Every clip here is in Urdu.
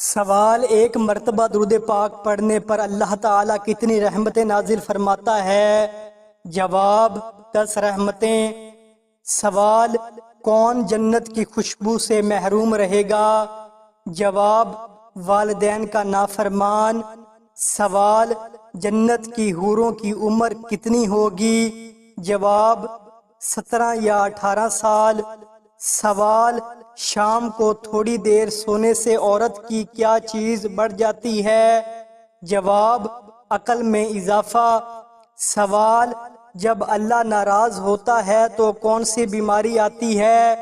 سوال: ایک مرتبہ درود پاک پڑھنے پر اللہ تعالیٰ کتنی رحمتیں نازل فرماتا ہے؟ جواب: 10 رحمتیں۔ سوال: کون جنت کی خوشبو سے محروم رہے گا؟ جواب: والدین کا نافرمان۔ سوال: جنت کی حوروں کی عمر کتنی ہوگی؟ جواب: 17 یا 18 سال۔ سوال: شام کو تھوڑی دیر سونے سے عورت کی کیا چیز بڑھ جاتی ہے؟ جواب: عقل میں اضافہ۔ سوال: جب اللہ ناراض ہوتا ہے تو کون سی بیماری آتی ہے؟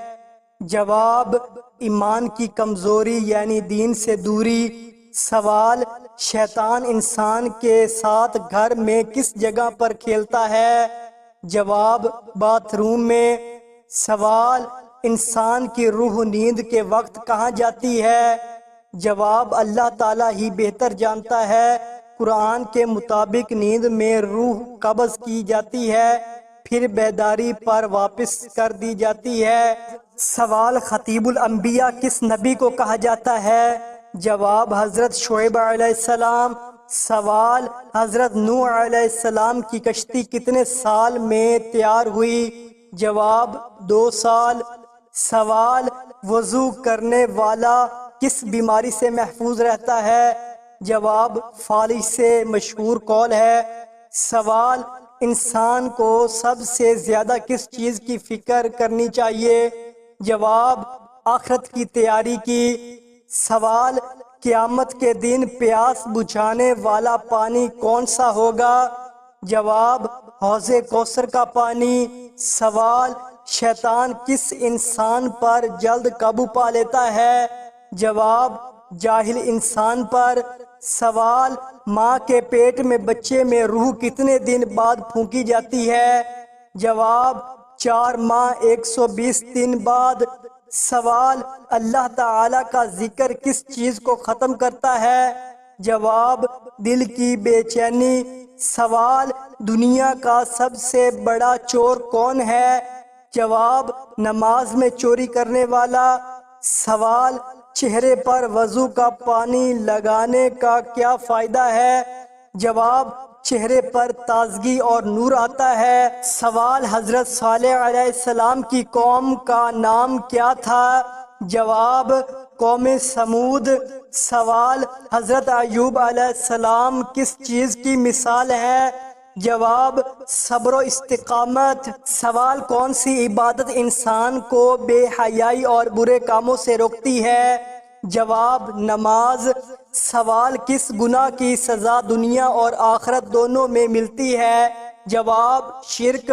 جواب: ایمان کی کمزوری یعنی دین سے دوری۔ سوال: شیطان انسان کے ساتھ گھر میں کس جگہ پر کھیلتا ہے؟ جواب: باتھ روم میں۔ سوال: انسان کی روح نیند کے وقت کہاں جاتی ہے؟ جواب: اللہ تعالیٰ ہی بہتر جانتا ہے۔ قرآن کے مطابق نیند میں روح قبض کی جاتی ہے، پھر بیداری پر واپس کر دی جاتی ہے۔ سوال: خطیب الانبیاء کس نبی کو کہا جاتا ہے؟ جواب: حضرت شعیب علیہ السلام۔ سوال: حضرت نوح علیہ السلام کی کشتی کتنے سال میں تیار ہوئی؟ جواب: 2 سال۔ سوال: وضو کرنے والا کس بیماری سے محفوظ رہتا ہے؟ جواب: فالج سے، مشہور قول ہے۔ سوال: انسان کو سب سے زیادہ کس چیز کی فکر کرنی چاہیے؟ جواب: آخرت کی تیاری کی۔ سوال: قیامت کے دن پیاس بجھانے والا پانی کون سا ہوگا؟ جواب: حوض کوثر کا پانی۔ سوال: شیطان کس انسان پر جلد قابو پا لیتا ہے؟ جواب: جاہل انسان پر۔ سوال: ماں کے پیٹ میں بچے میں روح کتنے دن بعد پھونکی جاتی ہے؟ جواب: 4 ماہ 120 دن بعد۔ سوال: اللہ تعالیٰ کا ذکر کس چیز کو ختم کرتا ہے؟ جواب: دل کی بے چینی۔ سوال: دنیا کا سب سے بڑا چور کون ہے؟ جواب: نماز میں چوری کرنے والا۔ سوال: چہرے پر وضو کا پانی لگانے کا کیا فائدہ ہے؟ جواب: چہرے پر تازگی اور نور آتا ہے۔ سوال: حضرت صالح علیہ السلام کی قوم کا نام کیا تھا؟ جواب: قوم سمود۔ سوال: حضرت ایوب علیہ السلام کس چیز کی مثال ہے؟ جواب: صبر و استقامت۔ سوال: کون سی عبادت انسان کو بے حیائی اور برے کاموں سے روکتی ہے؟ جواب: نماز۔ سوال: کس گناہ کی سزا دنیا اور آخرت دونوں میں ملتی ہے؟ جواب: شرک۔